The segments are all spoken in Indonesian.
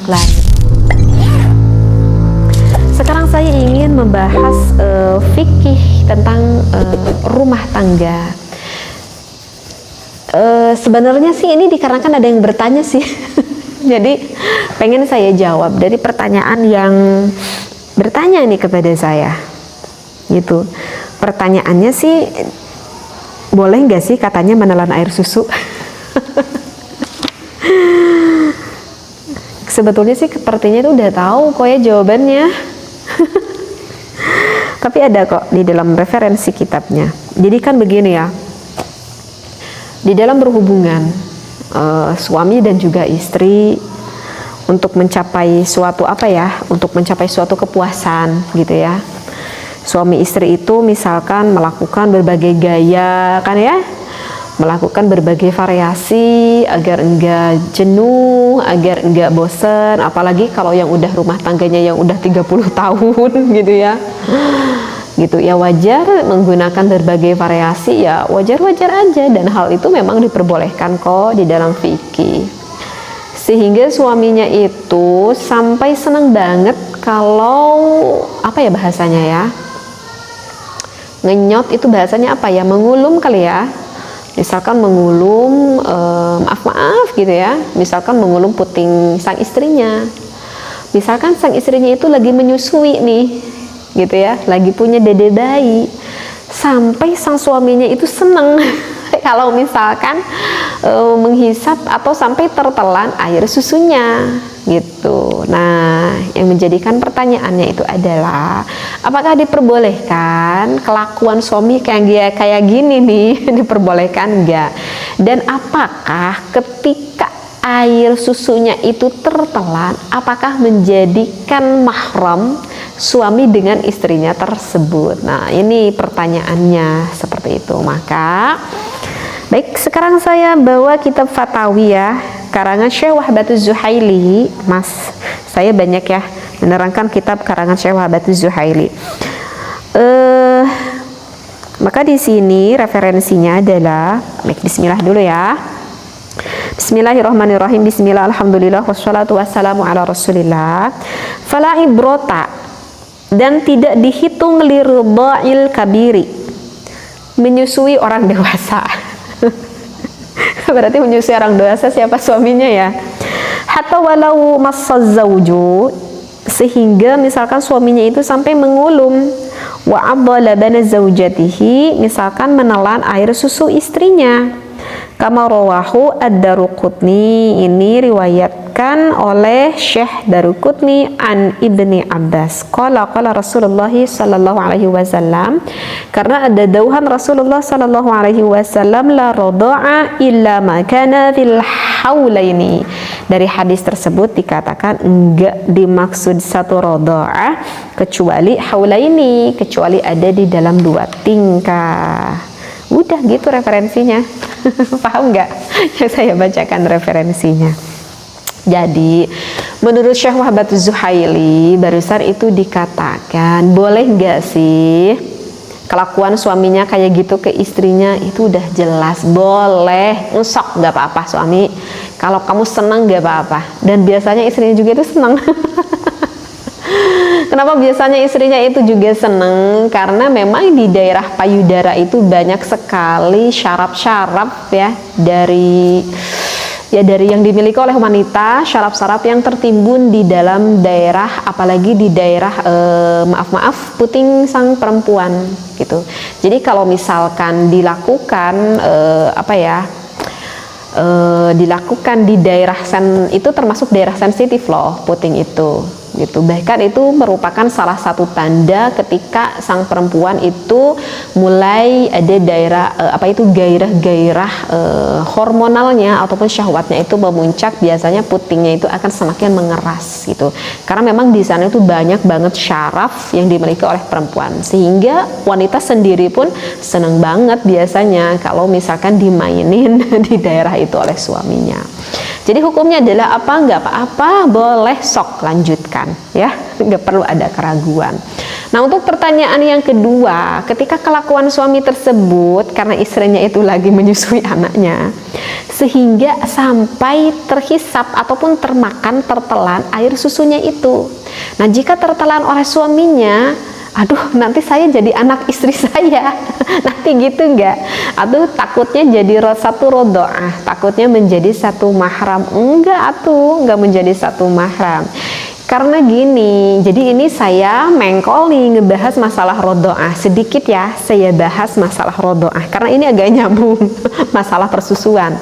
lain. Sekarang saya ingin membahas fikih tentang rumah tangga. Sebenarnya sih ini dikarenakan ada yang bertanya sih. Jadi pengen saya jawab dari pertanyaan yang bertanya nih kepada saya. Gitu. Pertanyaannya sih, boleh nggak sih katanya menelan air susu? Sebetulnya sih sepertinya itu udah tahu kok ya jawabannya. Tapi ada kok di dalam referensi kitabnya. Jadi kan begini ya, di dalam berhubungan suami dan juga istri untuk mencapai suatu untuk mencapai suatu kepuasan gitu ya. Suami istri itu misalkan melakukan berbagai gaya kan ya, melakukan berbagai variasi agar enggak jenuh, agar enggak bosen, apalagi kalau yang udah rumah tangganya yang udah 30 tahun gitu ya. Gitu ya, wajar menggunakan berbagai variasi, ya wajar-wajar aja, dan hal itu memang diperbolehkan kok di dalam fikih. Sehingga suaminya itu sampai senang banget kalau bahasanya ya, ngenyot itu bahasanya mengulum kali ya. Misalkan mengulum maaf gitu ya, misalkan mengulum puting sang istrinya. Misalkan sang istrinya itu lagi menyusui nih gitu ya, lagi punya dede bayi, sampai sang suaminya itu seneng kalau misalkan menghisap atau sampai tertelan air susunya gitu. Nah, yang menjadikan pertanyaannya itu adalah, apakah diperbolehkan kelakuan suami kayak gini nih? Diperbolehkan enggak? Dan apakah ketika air susunya itu tertelan, apakah menjadikan mahram suami dengan istrinya tersebut? Nah, ini pertanyaannya seperti itu. Maka baik, sekarang saya bawa kitab Fatawi ya, karangan Syekh Wahbatuz Zuhaili. Mas, saya banyak ya menerangkan kitab karangan Syekh Wahbatuz Zuhaili. Maka di sini referensinya adalah, baik, bismillah dulu ya. Bismillahirrahmanirrahim. Bismillah, alhamdulillah, wassalatu wassalamu ala rasulillah. Fala ibrota, dan tidak dihitung liridha'il kabiri, menyusui orang dewasa. Berarti menyusui orang dewasa siapa? Suaminya ya. Hatta walau massaz zawju, sehingga misalkan suaminya itu sampai mengulum, wa adala bana zaujatihi, misalkan menelan air susu istrinya. Kama rawahu ad-Daruqutni, ini riwayatkan oleh Syekh Daruqutni an Ibni Abbas. Qala Rasulullah sallallahu alaihi wasallam, karena ada dauhan Rasulullah sallallahu alaihi wasallam, la radha'a illa ma kana fil haulaini. Dari hadis tersebut dikatakan enggak dimaksud satu radha'ah kecuali haulaini, kecuali ada di dalam 2 tingkah. Udah gitu referensinya. Paham nggak yang saya bacakan referensinya? Jadi menurut Syekh Wahbatuz Zuhaili barusan itu dikatakan, boleh nggak sih kelakuan suaminya kayak gitu ke istrinya? Itu udah jelas boleh, sok nggak apa-apa suami, kalau kamu senang nggak apa-apa, dan biasanya istrinya juga itu senang. Kenapa biasanya istrinya itu juga seneng? Karena memang di daerah payudara itu banyak sekali syaraf-syaraf ya, dari yang dimiliki oleh wanita, syaraf-syaraf yang tertimbun di dalam daerah, apalagi di daerah puting sang perempuan gitu. Jadi kalau misalkan dilakukan dilakukan di daerah itu termasuk daerah sensitif loh, puting itu gitu. Bahkan itu merupakan salah satu tanda ketika sang perempuan itu mulai ada daerah gairah hormonalnya ataupun syahwatnya itu memuncak. Biasanya putingnya itu akan semakin mengeras gitu, karena memang di sana itu banyak banget syaraf yang dimiliki oleh perempuan, sehingga wanita sendiri pun senang banget biasanya kalau misalkan dimainin di daerah itu oleh suaminya. Jadi hukumnya adalah nggak apa-apa, boleh, sok lanjutkan ya, nggak perlu ada keraguan. Nah, untuk pertanyaan yang kedua, ketika kelakuan suami tersebut karena istrinya itu lagi menyusui anaknya, sehingga sampai terhisap ataupun tertelan air susunya itu. Nah, jika tertelan oleh suaminya, aduh nanti saya jadi anak istri saya, nanti gitu enggak? Aduh takutnya jadi satu rodoah, takutnya menjadi satu mahram. Enggak enggak menjadi satu mahram. Karena gini, jadi ini saya mengkol nih ngebahas masalah rodoah. Sedikit ya saya bahas masalah rodoah, karena ini agak nyambung masalah persusuan.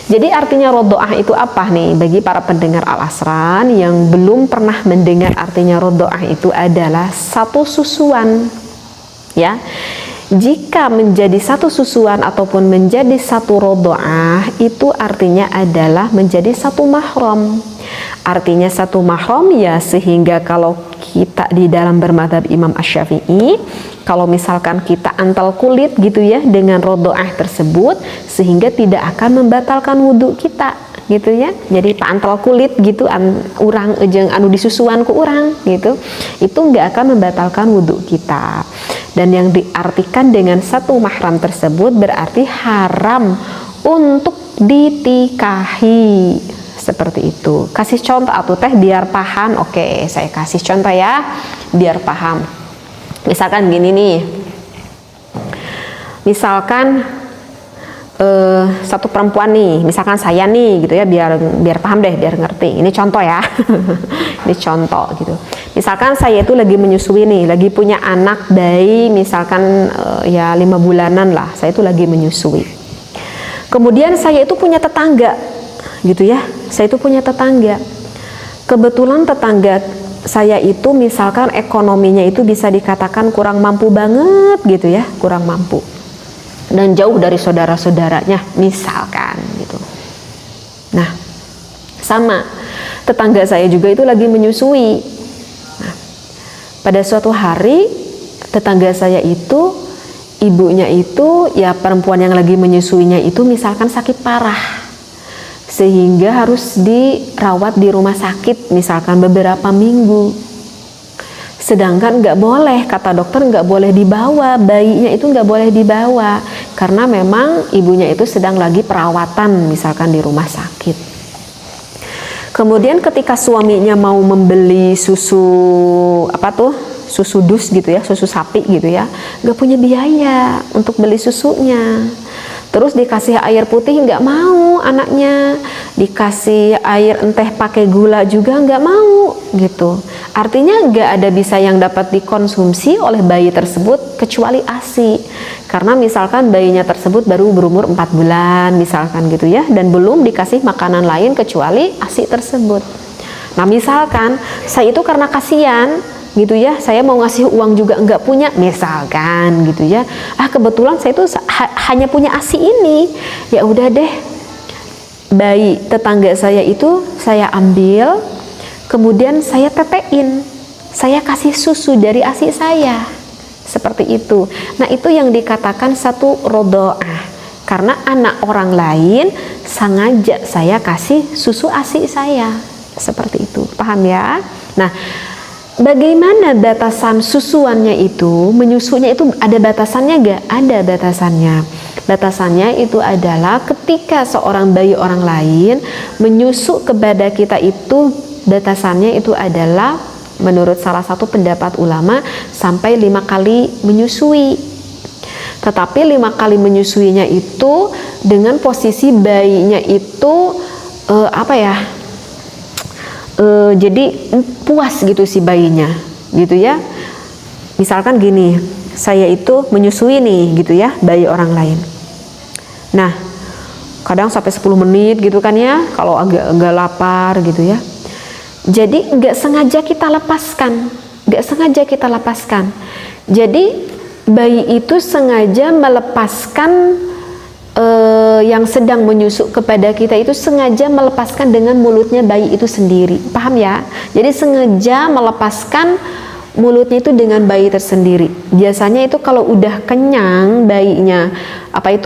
Jadi artinya rodoah itu apa nih? Bagi para pendengar Al-Asran yang belum pernah mendengar artinya rodoah itu adalah satu susuan. Ya, jika menjadi satu susuan ataupun menjadi satu rodoah itu artinya adalah menjadi satu mahram. Artinya satu mahram ya, sehingga kalau kita di dalam bermadzhab Imam Asy-Syafi'i, kalau misalkan kita antal kulit gitu ya dengan rodoah tersebut, sehingga tidak akan membatalkan wudhu kita gitu ya. Jadi antal kulit gitu urang ejeng anu disusuan ku urang gitu, itu nggak akan membatalkan wudhu kita. Dan yang diartikan dengan satu mahram tersebut berarti haram untuk ditikahi. Seperti itu. Kasih contoh atuh teh biar paham. Oke, saya kasih contoh ya biar paham. Misalkan gini nih. Misalkan satu perempuan nih, misalkan saya nih gitu ya, biar paham deh, biar ngerti. Ini contoh ya. Ini contoh gitu. Misalkan saya itu lagi menyusui nih, lagi punya anak bayi misalkan ya 5 bulanan lah. Saya itu lagi menyusui. Kemudian saya itu punya tetangga gitu ya, saya itu punya tetangga. Kebetulan tetangga saya itu misalkan ekonominya itu bisa dikatakan kurang mampu banget gitu ya, kurang mampu dan jauh dari saudara-saudaranya misalkan gitu. Nah, sama tetangga saya juga itu lagi menyusui. Nah, pada suatu hari tetangga saya itu ibunya itu ya perempuan yang lagi menyusuinya itu misalkan sakit parah, sehingga harus dirawat di rumah sakit misalkan beberapa minggu. Sedangkan nggak boleh, kata dokter nggak boleh dibawa, bayinya itu nggak boleh dibawa karena memang ibunya itu sedang lagi perawatan misalkan di rumah sakit. Kemudian ketika suaminya mau membeli susu susu dus gitu ya, susu sapi gitu ya, nggak punya biaya untuk beli susunya. Terus dikasih air putih nggak mau anaknya, dikasih air enteh pakai gula juga nggak mau gitu. Artinya nggak ada bisa yang dapat dikonsumsi oleh bayi tersebut kecuali ASI. Karena misalkan bayinya tersebut baru berumur 4 bulan misalkan gitu ya, dan belum dikasih makanan lain kecuali ASI tersebut. Nah misalkan saya itu karena kasihan gitu ya, saya mau ngasih uang juga nggak punya misalkan gitu ya, kebetulan saya tuh hanya punya ASI ini, ya udah deh bayi tetangga saya itu saya ambil, kemudian saya tetein, saya kasih susu dari ASI saya seperti itu. Nah itu yang dikatakan satu rodoah, karena anak orang lain sengaja saya kasih susu ASI saya seperti itu, paham ya? Nah, bagaimana batasan susuannya itu, menyusunya itu ada batasannya gak? Ada batasannya. Batasannya itu adalah ketika seorang bayi orang lain menyusu kepada kita itu, batasannya itu adalah menurut salah satu pendapat ulama sampai 5 kali menyusui. Tetapi 5 kali menyusuinya itu dengan posisi bayinya itu jadi puas gitu si bayinya gitu ya. Misalkan gini, saya itu menyusui nih gitu ya bayi orang lain. Nah kadang sampai 10 menit gitu kan ya, kalau agak lapar gitu ya. Jadi nggak sengaja kita lepaskan, jadi bayi itu sengaja melepaskan yang sedang menyusu kepada kita itu sengaja melepaskan dengan mulutnya bayi itu sendiri, paham ya? Jadi sengaja melepaskan mulutnya itu dengan bayi tersendiri. Biasanya itu kalau udah kenyang bayinya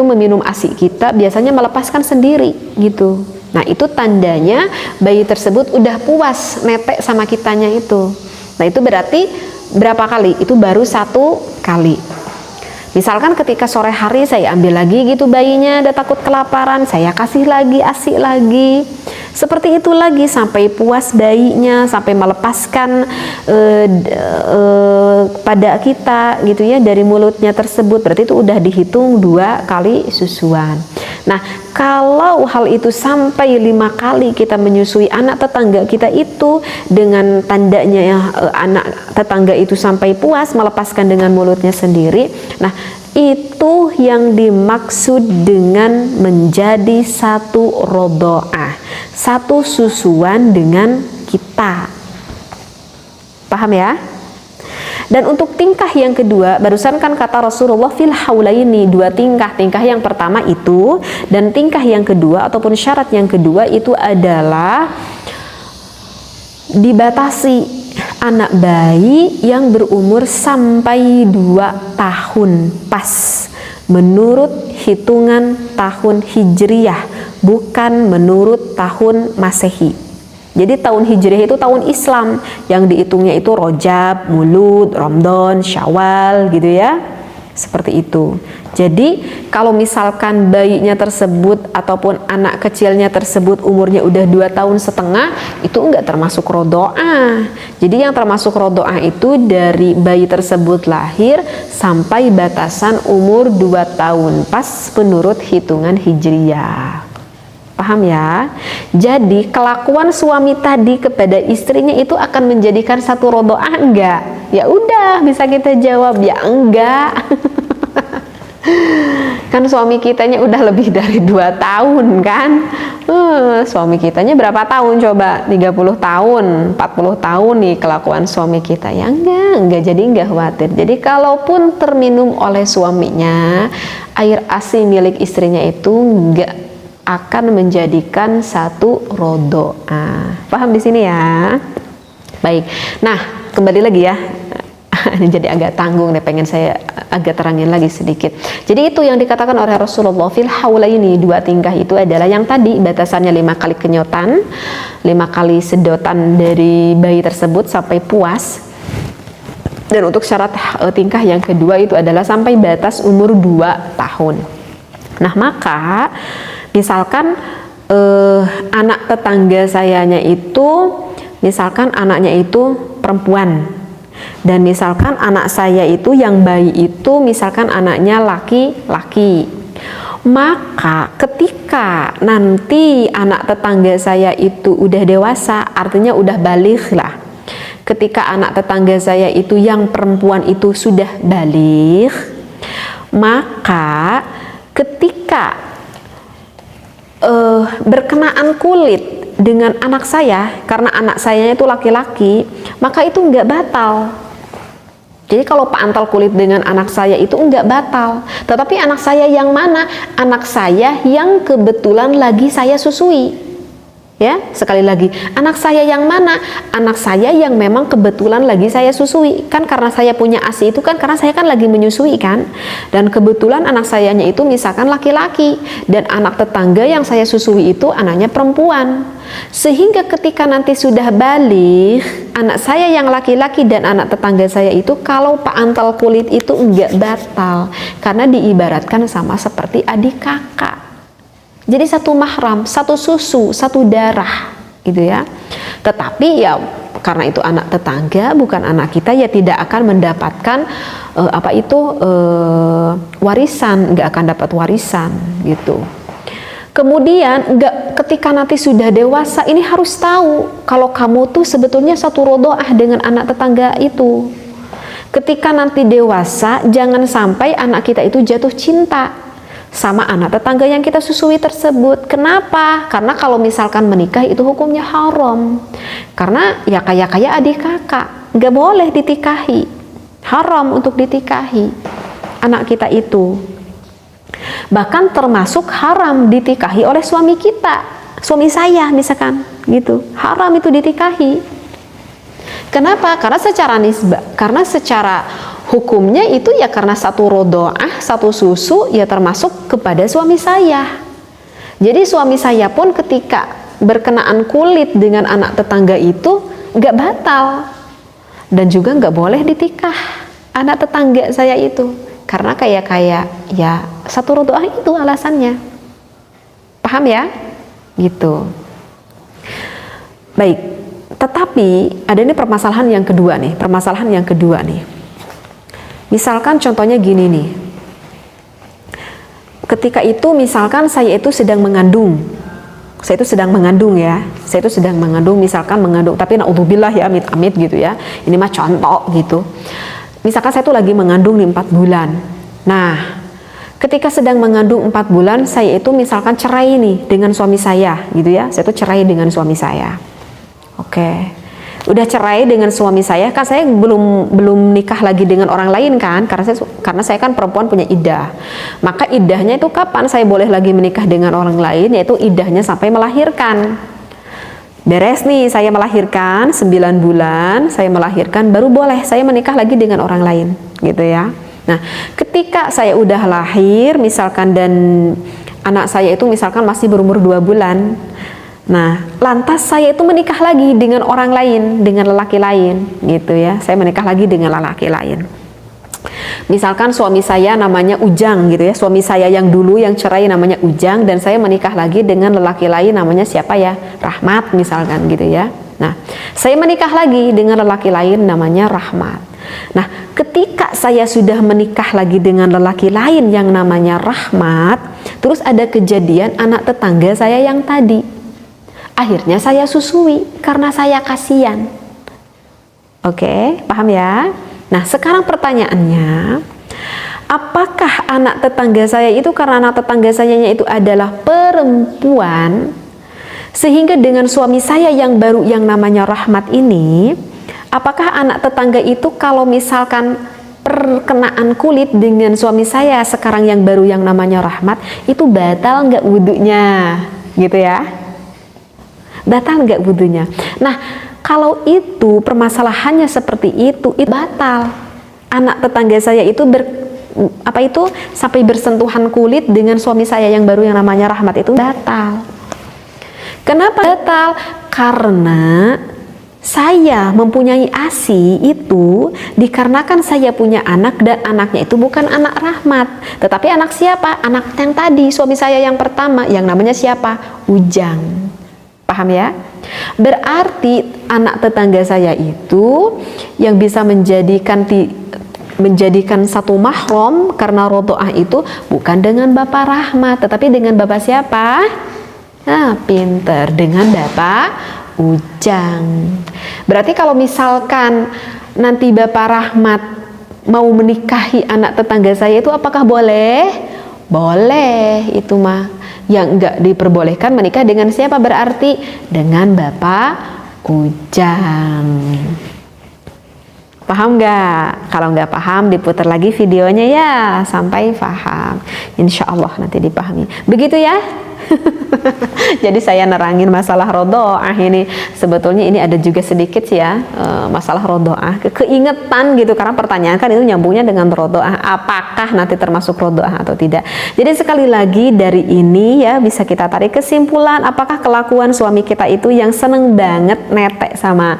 meminum ASI kita, biasanya melepaskan sendiri gitu. Nah itu tandanya bayi tersebut udah puas netek sama kitanya itu. Nah itu berarti berapa kali? Itu baru 1 kali. Misalkan ketika sore hari saya ambil lagi gitu bayinya, ada takut kelaparan, saya kasih lagi, ASI lagi. Seperti itu lagi sampai puas bayinya, sampai melepaskan pada kita gitu ya dari mulutnya tersebut. Berarti itu udah dihitung 2 kali susuan. Nah, kalau hal itu sampai 5 kali kita menyusui anak tetangga kita itu, dengan tandanya ya, anak tetangga itu sampai puas melepaskan dengan mulutnya sendiri. Nah, itu yang dimaksud dengan menjadi satu rodoah, satu susuan dengan kita. Paham ya? Dan untuk tingkah yang kedua, barusan kan kata Rasulullah fil haulaini, 2 tingkah. Tingkah yang pertama itu, dan tingkah yang kedua ataupun syarat yang kedua itu adalah dibatasi anak bayi yang berumur sampai 2 tahun pas menurut hitungan tahun Hijriyah, bukan menurut tahun Masehi. Jadi tahun Hijriah itu tahun Islam, yang dihitungnya itu Rajab, Mulud, Ramadan, Syawal gitu ya. Seperti itu. Jadi kalau misalkan bayinya tersebut ataupun anak kecilnya tersebut umurnya udah 2 tahun setengah, itu enggak termasuk rodoah. Jadi yang termasuk rodoah itu dari bayi tersebut lahir sampai batasan umur 2 tahun pas menurut hitungan Hijriyah. Paham ya? Jadi kelakuan suami tadi kepada istrinya itu akan menjadikan satu rodoah enggak? Ya udah, bisa kita jawab ya enggak. Kan suami kitanya udah lebih dari 2 tahun kan. Suami kitanya berapa tahun coba? 30 tahun, 40 tahun nih kelakuan suami kita. Ya enggak, jadi enggak khawatir. Jadi kalaupun terminum oleh suaminya, air ASI milik istrinya itu enggak akan menjadikan satu rodoah. Paham di sini ya? Baik. Nah, kembali lagi ya. Ini jadi agak tanggung deh, pengen saya agak terangin lagi sedikit. Jadi itu yang dikatakan oleh Rasulullah fil haulaini, 2 tingkah itu adalah yang tadi batasannya 5 kali kenyotan, 5 kali sedotan dari bayi tersebut sampai puas. Dan untuk syarat tingkah yang kedua itu adalah sampai batas umur 2 tahun. Nah, maka misalkan anak tetangga sayanya itu, misalkan anaknya itu perempuan, dan misalkan anak saya itu yang bayi itu misalkan anaknya laki-laki, maka ketika nanti anak tetangga saya itu udah dewasa, artinya udah baligh lah. Ketika anak tetangga saya itu yang perempuan itu sudah baligh, maka ketika berkenaan kulit dengan anak saya, karena anak saya itu laki-laki, maka itu enggak batal. Jadi kalau pantal kulit dengan anak saya itu enggak batal. Tetapi anak saya yang mana? Anak saya yang kebetulan lagi saya susui. Ya, sekali lagi, anak saya yang mana? Anak saya yang memang kebetulan lagi saya susui. Kan karena saya punya ASI itu kan karena saya kan lagi menyusui kan. Dan kebetulan anak sayanya itu misalkan laki-laki, dan anak tetangga yang saya susui itu anaknya perempuan. Sehingga ketika nanti sudah balik, anak saya yang laki-laki dan anak tetangga saya itu kalau pantal kulit itu enggak batal, karena diibaratkan sama seperti adik kakak. Jadi satu mahram, satu susu, satu darah gitu ya. Tetapi ya karena itu anak tetangga, bukan anak kita, ya tidak akan mendapatkan warisan, nggak akan dapat warisan gitu. Kemudian ketika nanti sudah dewasa, ini harus tahu kalau kamu tuh sebetulnya satu rodoah dengan anak tetangga itu. Ketika nanti dewasa, jangan sampai anak kita itu jatuh cinta sama anak tetangga yang kita susui tersebut. Kenapa? Karena kalau misalkan menikah itu hukumnya haram. Karena ya kayak adik kakak, nggak boleh ditikahi, haram untuk ditikahi anak kita itu. Bahkan termasuk haram ditikahi oleh suami kita, suami saya misalkan gitu, haram itu ditikahi. Kenapa? Karena secara nisbah, karena secara hukumnya itu ya karena satu rodoah, satu susu, ya termasuk kepada suami saya. Jadi suami saya pun ketika berkenaan kulit dengan anak tetangga itu nggak batal. Dan juga nggak boleh ditikah anak tetangga saya itu, karena kayak ya satu rodoah itu alasannya. Paham ya? Gitu. Baik, tetapi ada ini permasalahan yang kedua nih. Misalkan contohnya gini nih. Ketika itu misalkan saya itu sedang mengandung misalkan mengandung, tapi naudzubillah ya, amit-amit gitu ya, ini mah contoh gitu. Misalkan saya itu lagi mengandung nih 4 bulan. Nah, ketika sedang mengandung 4 bulan, saya itu misalkan cerai nih dengan suami saya gitu ya, saya itu cerai dengan suami saya. Oke, udah cerai dengan suami saya, kan saya belum nikah lagi dengan orang lain kan, karena saya kan perempuan punya iddah. Maka iddahnya itu kapan saya boleh lagi menikah dengan orang lain, yaitu iddahnya sampai melahirkan. Beres nih saya melahirkan 9 bulan, saya melahirkan, baru boleh saya menikah lagi dengan orang lain gitu ya. Nah, ketika saya udah lahir misalkan, dan anak saya itu misalkan masih berumur 2 bulan, nah, lantas saya itu menikah lagi dengan orang lain, dengan lelaki lain gitu ya. Saya menikah lagi dengan lelaki lain. Misalkan suami saya namanya Ujang gitu ya. Suami saya yang dulu yang cerai namanya Ujang, dan saya menikah lagi dengan lelaki lain namanya siapa ya? Rahmat misalkan gitu ya. Nah, saya menikah lagi dengan lelaki lain namanya Rahmat. Nah, ketika saya sudah menikah lagi dengan lelaki lain yang namanya Rahmat, terus ada kejadian anak tetangga saya yang tadi. Akhirnya saya susui karena saya kasihan. Oke, paham ya? Nah, sekarang pertanyaannya, apakah anak tetangga saya itu, karena anak tetangga saya itu adalah perempuan, sehingga dengan suami saya yang baru yang namanya Rahmat ini, apakah anak tetangga itu kalau misalkan perkenaan kulit dengan suami saya sekarang yang baru yang namanya Rahmat, itu batal nggak wudunya? Gitu ya. Batal nggak wudunya? Nah, kalau itu permasalahannya seperti itu batal. Anak tetangga saya itu sampai bersentuhan kulit dengan suami saya yang baru yang namanya Rahmat, itu batal. Kenapa batal? Karena saya mempunyai ASI itu dikarenakan saya punya anak, dan anaknya itu bukan anak Rahmat, tetapi anak siapa? Anak yang tadi, suami saya yang pertama, yang namanya siapa? Ujang. Paham ya? Berarti anak tetangga saya itu yang bisa menjadikan satu mahram karena rodoah itu bukan dengan Bapak Rahmat, tetapi dengan Bapak siapa? Nah, pinter, dengan Bapak Ujang. Berarti kalau misalkan nanti Bapak Rahmat mau menikahi anak tetangga saya itu, apakah boleh? Boleh, itu mah. Yang enggak diperbolehkan menikah dengan siapa? Berarti dengan Bapak Ujang. Paham nggak? Kalau nggak paham, diputar lagi videonya ya sampai paham. Insya Allah nanti dipahami. Begitu ya. Jadi saya nerangin masalah rodoah ini. Sebetulnya ini ada juga sedikit sih ya, masalah rodoah. Keingetan gitu, karena pertanyaan kan itu nyambungnya dengan rodoah. Apakah nanti termasuk rodoah atau tidak? Jadi sekali lagi dari ini ya bisa kita tarik kesimpulan, apakah kelakuan suami kita itu yang seneng banget netek sama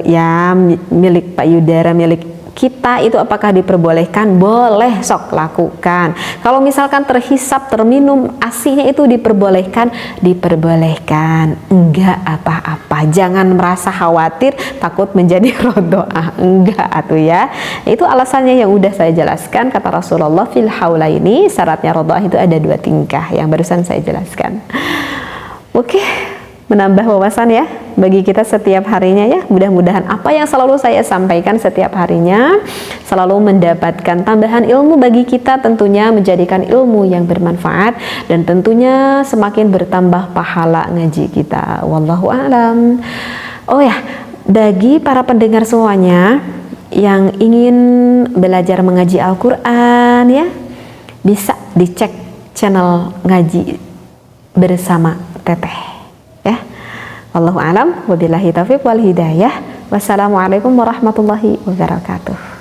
ya milik Pak Yudara, milik kita itu, apakah diperbolehkan? Boleh, sok lakukan. Kalau misalkan terhisap, terminum ASI-nya itu diperbolehkan, diperbolehkan. Enggak apa-apa. Jangan merasa khawatir takut menjadi rodoah. Enggak atuh ya. Itu alasannya yang udah saya jelaskan. Kata Rasulullah fil haula ini, syaratnya rodoah itu ada 2 tingkah yang barusan saya jelaskan. Oke. Menambah wawasan ya bagi kita setiap harinya ya. Mudah-mudahan apa yang selalu saya sampaikan setiap harinya selalu mendapatkan tambahan ilmu bagi kita, tentunya menjadikan ilmu yang bermanfaat, dan tentunya semakin bertambah pahala ngaji kita. Wallahu a'lam. Oh ya, bagi para pendengar semuanya yang ingin belajar mengaji Al-Quran ya, bisa dicek channel ngaji bersama Teteh ya. Wallahu a'lam, wabillahi taufiq wal hidayah. Wassalamualaikum warahmatullahi wabarakatuh.